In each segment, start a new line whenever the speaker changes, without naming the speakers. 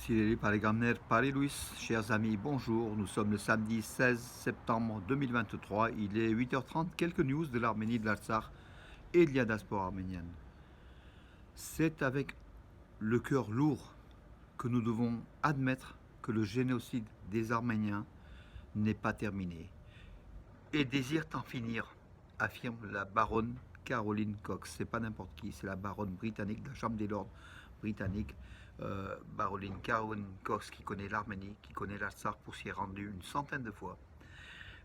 S'il par les Gamner, Paris-Louis, chers amis, bonjour. Nous sommes le samedi 16 septembre 2023. Il est 8h30. Quelques news de l'Arménie, de l'Artsakh et de la diaspora arménienne. C'est avec le cœur lourd que nous devons admettre que le génocide des Arméniens n'est pas terminé et désire en finir, affirme la baronne Caroline Cox. C'est pas n'importe qui, c'est la baronne britannique de la Chambre des Lords britannique, baronne Caroline Cox, qui connaît l'Arménie, qui connaît l'Artsakh pour s'y être rendue une centaine de fois.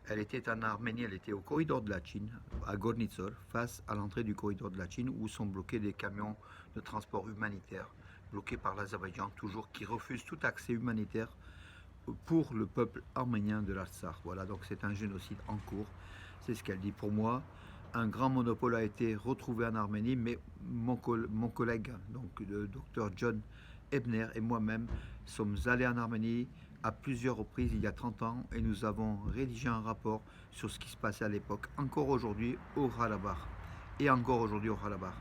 Elle était en Arménie, elle était au corridor de la Chine, à Gornitsor, face à l'entrée du corridor de la Chine, où sont bloqués des camions de transport humanitaire, bloqués par l'Azerbaïdjan, toujours, qui refuse tout accès humanitaire pour le peuple arménien de l'Artsakh. Voilà, donc c'est un génocide en cours. C'est ce qu'elle dit. Pour moi, un grand monopole a été retrouvé en Arménie, mais mon collègue, donc le docteur John Ebner et moi-même sommes allés en Arménie à plusieurs reprises il y a 30 ans et nous avons rédigé un rapport sur ce qui se passait à l'époque, encore aujourd'hui au Karabakh. Et encore aujourd'hui au Karabakh.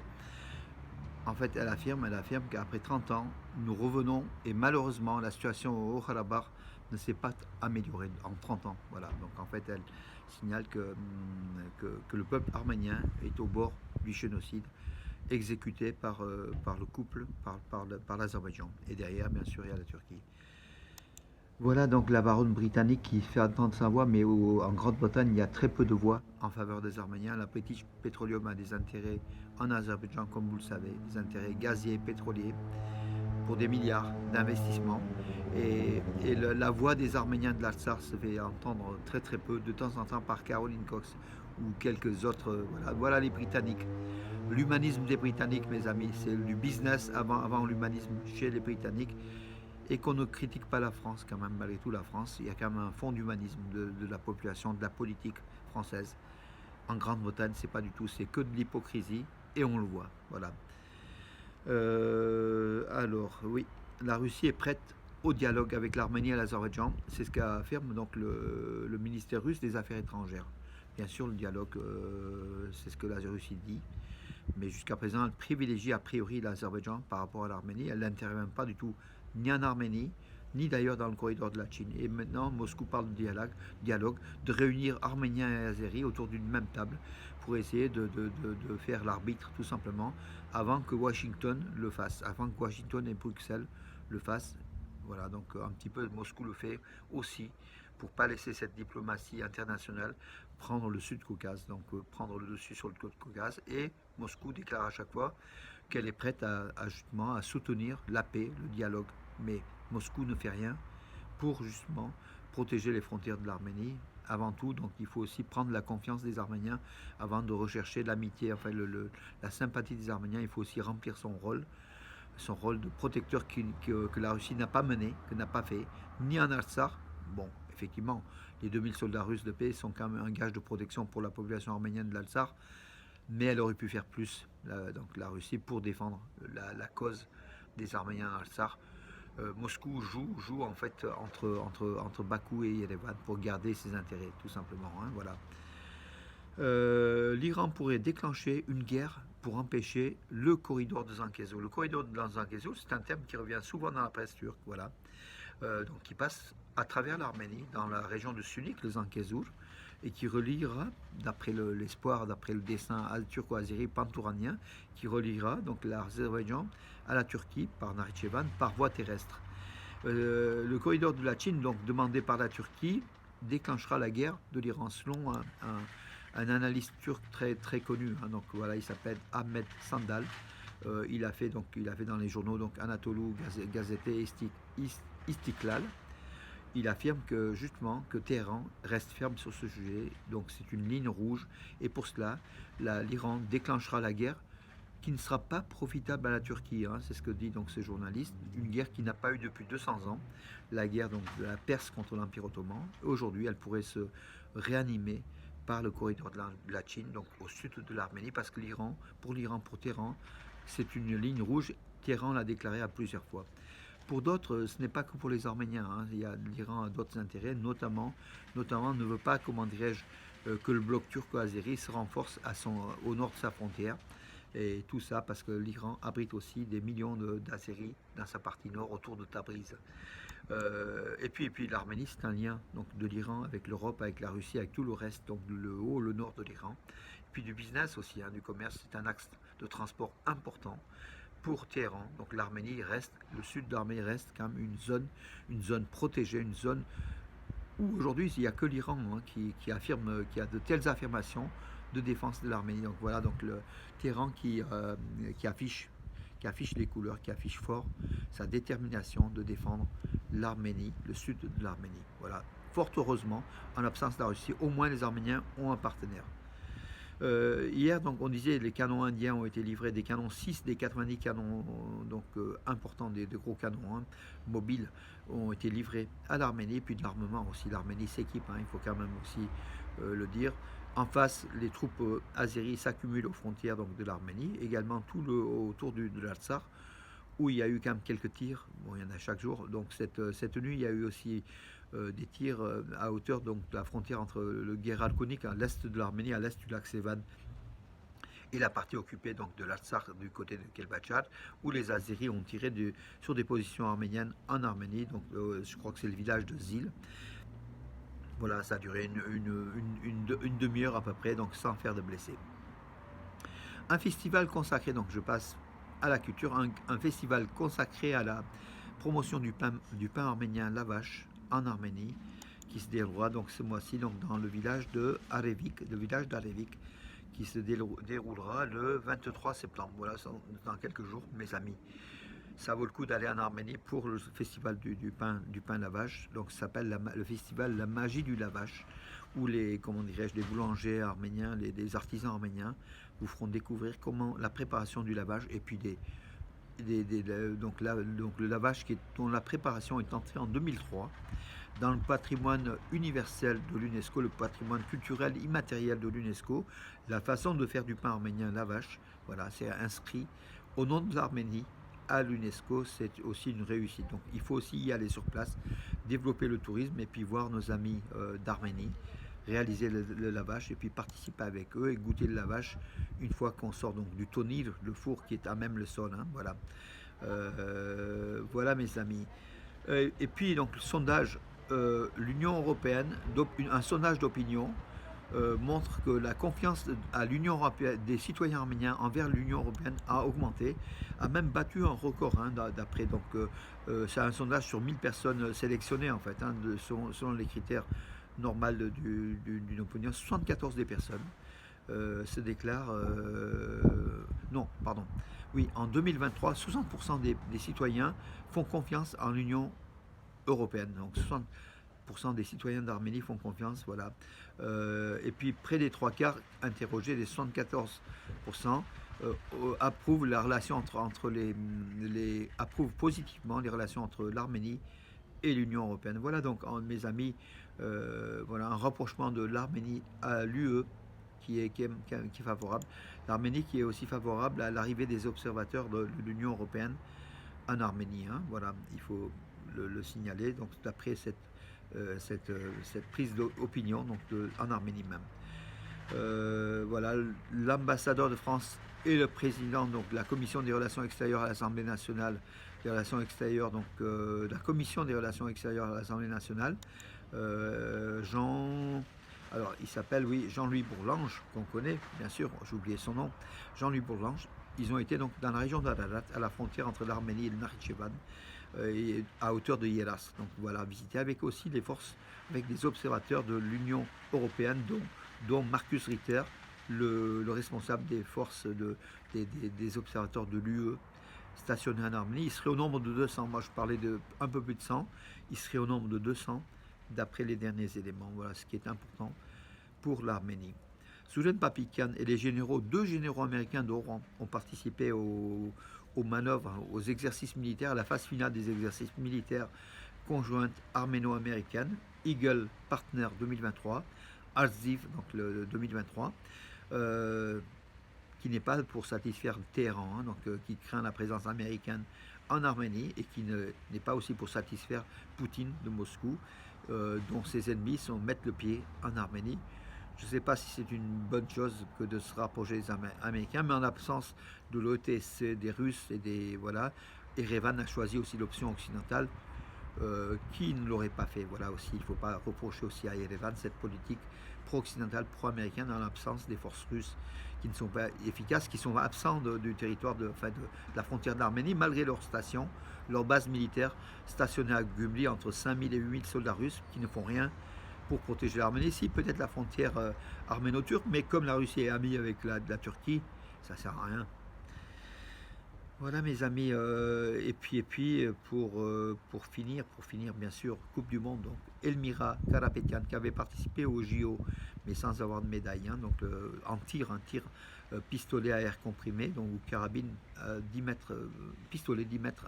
En fait, elle affirme qu'après 30 ans, nous revenons et malheureusement, la situation au Karabakh ne s'est pas améliorée en 30 ans. Voilà. Donc en fait, elle signale que le peuple arménien est au bord du génocide exécuté par le couple, par l'Azerbaïdjan. Et derrière, bien sûr, il y a la Turquie. Voilà donc la baronne britannique qui fait entendre sa voix, mais en Grande-Bretagne, il y a très peu de voix en faveur des Arméniens. La British Petroleum a des intérêts en Azerbaïdjan, comme vous le savez, des intérêts gaziers et pétroliers pour des milliards d'investissements. Et la voix des Arméniens de l'Artsakh se fait entendre très très peu, de temps en temps par Caroline Cox ou quelques autres. Voilà les Britanniques. L'humanisme des Britanniques, mes amis, c'est du business avant l'humanisme chez les Britanniques. Et qu'on ne critique pas la France quand même, malgré tout la France, il y a quand même un fond d'humanisme de la population, de la politique française. En Grande-Bretagne, c'est pas du tout, c'est que de l'hypocrisie, et on le voit, voilà. Alors, oui, la Russie est prête au dialogue avec l'Arménie et l'Azerbaïdjan, c'est ce qu'affirme donc le ministère russe des Affaires étrangères. Bien sûr, le dialogue, c'est ce que la Russie dit, mais jusqu'à présent, elle privilégie a priori l'Azerbaïdjan par rapport à l'Arménie, elle n'intervient pas du tout ni en Arménie, ni d'ailleurs dans le corridor de la Chine. Et maintenant, Moscou parle de dialogue, de réunir Arméniens et Azéris autour d'une même table pour essayer de faire l'arbitre, tout simplement, avant que Washington le fasse, avant que Washington et Bruxelles le fassent. Voilà, donc un petit peu Moscou le fait aussi pour ne pas laisser cette diplomatie internationale prendre le Sud-Caucase, donc prendre le dessus sur le Caucase. Et Moscou déclare à chaque fois qu'elle est prête justement à soutenir la paix, le dialogue. Mais Moscou ne fait rien pour justement protéger les frontières de l'Arménie. Avant tout, donc il faut aussi prendre la confiance des Arméniens avant de rechercher l'amitié, enfin la sympathie des Arméniens. Il faut aussi remplir son rôle de protecteur que la Russie n'a pas mené, que n'a pas fait, ni en Artsakh. Bon, effectivement, les 2000 soldats russes de paix sont quand même un gage de protection pour la population arménienne de l'Artsakh, mais elle aurait pu faire plus, donc la Russie, pour défendre la cause des Arméniens en Artsakh. Moscou joue en fait entre Bakou et Yerevan pour garder ses intérêts, tout simplement. Hein, voilà. L'Iran pourrait déclencher une guerre pour empêcher le corridor de Zangezur. Le corridor de Zangezur, c'est un terme qui revient souvent dans la presse turque, voilà. Donc qui passe à travers l'Arménie, dans la région de Sulik, le Zangezur, et qui reliera, d'après l'espoir, d'après le dessin turco-azéri pantouranien, qui reliera donc l'Azerbaïdjan à la Turquie par Nakhitchevan par voie terrestre. Le corridor de la Chine, donc demandé par la Turquie, déclenchera la guerre de l'Iran, selon un analyste turc très très connu. Hein, donc voilà, il s'appelle Ahmed Sandal. Il a fait dans les journaux donc Anatolu, Gazete et Istiklal. Il affirme que justement que Téhéran reste ferme sur ce sujet, donc c'est une ligne rouge, et pour cela, l'Iran déclenchera la guerre qui ne sera pas profitable à la Turquie, hein, c'est ce que dit donc ce journaliste, une guerre qui n'a pas eu depuis 200 ans, la guerre donc de la Perse contre l'Empire ottoman. Aujourd'hui, elle pourrait se réanimer par le corridor de la Chine, donc au sud de l'Arménie, parce que pour Téhéran, c'est une ligne rouge. Téhéran l'a déclaré à plusieurs fois. Pour d'autres, ce n'est pas que pour les Arméniens. Hein. L'Iran a d'autres intérêts, notamment ne veut pas, comment dirais-je, que le bloc turco-azéri se renforce au nord de sa frontière. Et tout ça parce que l'Iran abrite aussi des millions d'Azéris dans sa partie nord autour de Tabriz. Et puis l'Arménie, c'est un lien donc, de l'Iran avec l'Europe, avec la Russie, avec tout le reste, donc le haut, le nord de l'Iran. Et puis du business aussi, hein, du commerce, c'est un axe de transport important pour Téhéran. Donc l'Arménie reste, le sud de l'Arménie reste quand même une zone protégée, une zone où aujourd'hui il n'y a que l'Iran hein, affirme, qui a de telles affirmations de défense de l'Arménie. Donc voilà, donc le Téhéran qui affiche les couleurs, qui affiche fort sa détermination de défendre l'Arménie, le sud de l'Arménie. Voilà. Fort heureusement, en l'absence de la Russie, au moins les Arméniens ont un partenaire. Hier, donc, on disait les canons indiens ont été livrés, des canons 6 des 90 canons donc, importants, des gros canons hein, mobiles ont été livrés à l'Arménie, puis de l'armement aussi. L'Arménie s'équipe, hein, il faut quand même aussi le dire. En face, les troupes azéries s'accumulent aux frontières donc, de l'Arménie, également autour de l'Artsakh, où il y a eu quand même quelques tirs. Bon, il y en a chaque jour. Donc cette nuit, il y a eu aussi des tirs à hauteur donc, de la frontière entre le Gueralkonik à l'est de l'Arménie, à l'est du lac Sevan, et la partie occupée donc, de l'Artsakh du côté de Kelbachar, où les Azéris ont tiré sur des positions arméniennes en Arménie. Donc je crois que c'est le village de Zil. Voilà, ça a duré une demi-heure à peu près, donc sans faire de blessés. Un festival consacré, donc je passe à la culture, un festival consacré à la promotion du pain arménien Lavache en Arménie, qui se déroulera donc ce mois-ci donc dans le village de Arevik, qui se déroulera le 23 septembre. Voilà, dans quelques jours, mes amis. Ça vaut le coup d'aller en Arménie pour le festival du pain Lavache. Donc ça s'appelle le festival La Magie du Lavache, où les boulangers arméniens, les artisans arméniens vous feront découvrir comment la préparation du lavage et puis donc le lavage dont la préparation est entrée en 2003 dans le patrimoine universel de l'UNESCO, le patrimoine culturel immatériel de l'UNESCO, la façon de faire du pain arménien lavache, voilà, c'est inscrit au nom de l'Arménie à l'UNESCO, c'est aussi une réussite. Donc il faut aussi y aller sur place, développer le tourisme et puis voir nos amis d'Arménie réaliser le lavage et puis participer avec eux et goûter le lavage une fois qu'on sort donc du tonil, le four qui est à même le sol. Hein, voilà. Voilà mes amis. Et puis donc le sondage, l'Union européenne, un sondage d'opinion montre que la confiance à l'Union européenne des citoyens arméniens envers l'Union européenne a augmenté, a même battu un record hein, d'après. Donc c'est un sondage sur 1000 personnes sélectionnées en fait, hein, selon les critères normaux d'une opinion. 74 des personnes se déclarent non, pardon. Oui, en 2023, 60% des citoyens font confiance en l'Union européenne. Donc 60% des citoyens d'Arménie font confiance, voilà. Et puis près des 3 quarts interrogés, les 74%, approuvent la relation entre approuvent positivement les relations entre l'Arménie et l'Union européenne. Voilà donc mes amis, voilà un rapprochement de l'Arménie à l'UE qui est favorable. L'Arménie qui est aussi favorable à l'arrivée des observateurs de l'Union européenne en Arménie. Hein, voilà, il faut le signaler. Donc d'après cette prise d'opinion donc en Arménie même. Voilà, l'ambassadeur de France et le président donc, de la commission des relations extérieures à l'Assemblée nationale, des relations extérieures, donc la commission des relations extérieures à l'Assemblée nationale, alors il s'appelle Jean-Louis Bourlange, qu'on connaît, bien sûr, j'ai oublié son nom, Jean-Louis Bourlange. Ils ont été donc dans la région d'Ararat, à la frontière entre l'Arménie et le Nakhitchevan, à hauteur de Yeras. Donc voilà, visiter avec aussi les forces, avec des observateurs de l'Union européenne, dont Marcus Ritter, le responsable des forces des observateurs de l'UE stationnés en Arménie. Il serait au nombre de 200. Moi, je parlais de un peu plus de 100. Il serait au nombre de 200 d'après les derniers éléments. Voilà ce qui est important pour l'Arménie. Soujen Papikian et les deux généraux américains d'Oran ont participé aux manœuvres, aux exercices militaires, à la phase finale des exercices militaires conjointes arméno-américaines, Eagle Partner 2023, Arziv, donc le 2023, qui n'est pas pour satisfaire Téhéran, hein, donc qui craint la présence américaine en Arménie et qui n'est pas aussi pour satisfaire Poutine de Moscou, dont ses ennemis mettent le pied en Arménie. Je ne sais pas si c'est une bonne chose que de se rapprocher des Américains, mais en absence de l'OTC, des Russes et des voilà, Erevan a choisi aussi l'option occidentale, qui ne l'aurait pas fait. Voilà aussi, il ne faut pas reprocher aussi à Erevan cette politique pro-occidentale, pro-américaine en l'absence des forces russes qui ne sont pas efficaces, qui sont absents du territoire de la frontière de l'Arménie, malgré leur station, leur base militaire stationnée à Gumli, entre 5000 et 8000 soldats russes qui ne font rien pour protéger l'Arménie. Si, peut-être la frontière arméno-turque, mais comme la Russie est amie avec la Turquie, ça ne sert à rien. Voilà mes amis, et puis pour finir bien sûr, Coupe du Monde, donc Elmira Karapetian qui avait participé au JO mais sans avoir de médaille, hein, donc en tir, un tir pistolet à air comprimé, donc ou carabine 10 mètres, pistolet 10 mètres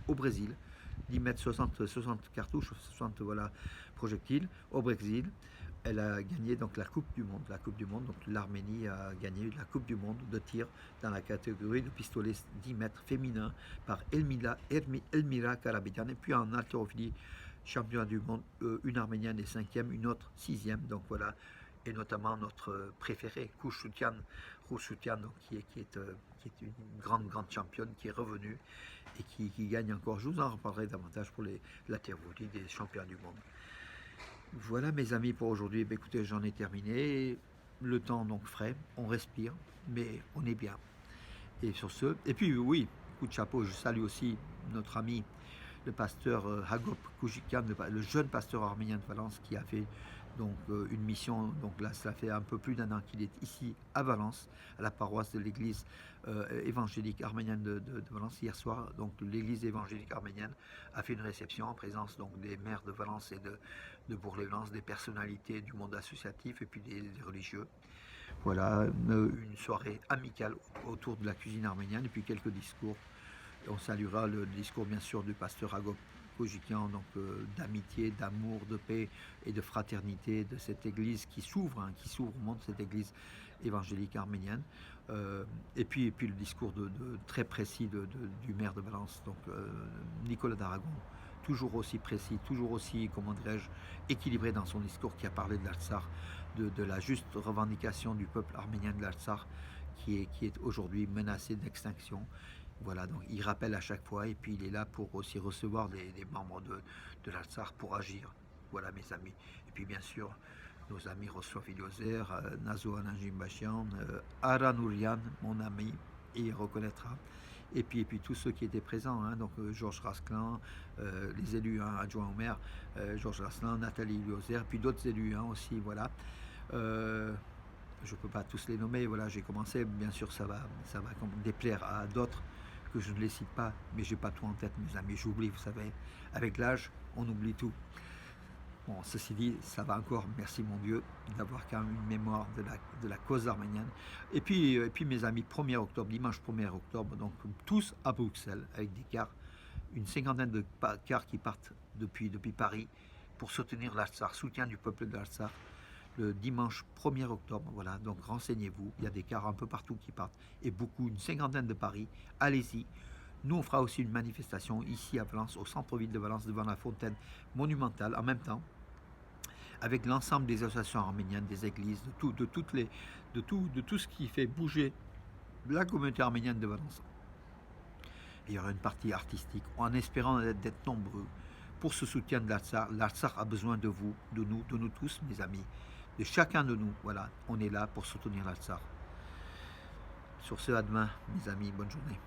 au Brésil, 10 mètres 60 cartouches, 60 voilà, projectiles au Brésil. Elle a gagné donc la Coupe du Monde. La Coupe du Monde, donc l'Arménie a gagné la Coupe du Monde de tir dans la catégorie de pistolet 10 mètres féminin par Elmira Karabedjan. Et puis en haltérophilie, champion du monde, une arménienne est cinquième, une autre sixième. Donc voilà, et notamment notre préférée, Rouchoutian, donc, qui est une grande championne qui est revenue et qui gagne encore. Je vous en reparlerai davantage pour l'haltérophilie des champions du monde. Voilà mes amis pour aujourd'hui. Écoutez, j'en ai terminé. Le temps donc frais, on respire, mais on est bien. Et sur ce, et puis oui, coup de chapeau, je salue aussi notre ami, le pasteur Hagop Koujikian, le jeune pasteur arménien de Valence qui a fait donc une mission. Donc là, ça fait un peu plus d'un an qu'il est ici à Valence, à la paroisse de l'église évangélique arménienne de Valence. Hier soir, donc l'église évangélique arménienne a fait une réception en présence donc des maires de Valence et de Bourg-les-Valence, des personnalités du monde associatif et puis des religieux. Voilà, une soirée amicale autour de la cuisine arménienne et puis quelques discours. On saluera le discours bien sûr du pasteur Agop Kojikian, donc d'amitié, d'amour, de paix et de fraternité de cette église qui s'ouvre au monde, cette église évangélique arménienne. Et puis le discours très précis du maire de Valence, donc Nicolas d'Aragon, toujours aussi précis, toujours aussi, comment dirais-je, équilibré dans son discours, qui a parlé de l'Artsar, de la juste revendication du peuple arménien de l'Artsar qui est aujourd'hui menacé d'extinction. Voilà, donc il rappelle à chaque fois, et puis il est là pour aussi recevoir des membres de l'Artsar pour agir. Voilà mes amis. Et puis bien sûr, nos amis reçoivent Iliozer, Nazo Ananjim Bachian, Ara Nourian, mon ami, et il reconnaîtra. Et puis tous ceux qui étaient présents, hein, donc Georges Rasclan, les élus hein, adjoints au maire, Georges Rasclan, Nathalie Iliozer, puis d'autres élus hein, aussi, voilà. Je ne peux pas tous les nommer, voilà, j'ai commencé, bien sûr ça va déplaire à d'autres que je ne les cite pas, mais j'ai pas tout en tête mes amis, j'oublie, vous savez, avec l'âge, on oublie tout. Bon, ceci dit, ça va encore, merci mon Dieu, d'avoir quand même une mémoire de la cause arménienne. Et puis mes amis, 1er octobre, dimanche 1er octobre, donc tous à Bruxelles, avec des cars, une cinquantaine de cars qui partent depuis Paris pour soutenir l'Artsar, soutien du peuple de l'Artsar, le dimanche 1er octobre. Voilà, donc renseignez-vous, il y a des cars un peu partout qui partent, et beaucoup, une cinquantaine de Paris, allez-y. Nous, on fera aussi une manifestation ici à Valence, au centre-ville de Valence, devant la fontaine monumentale, en même temps, avec l'ensemble des associations arméniennes, des églises, de tout ce qui fait bouger la communauté arménienne de Valence. Et il y aura une partie artistique, en espérant d'être nombreux pour ce soutien de l'Artsar. L'Artsar a besoin de vous, de nous tous, mes amis, de chacun de nous. Voilà, on est là pour soutenir l'Artsar. Sur ce, à demain, mes amis, bonne journée.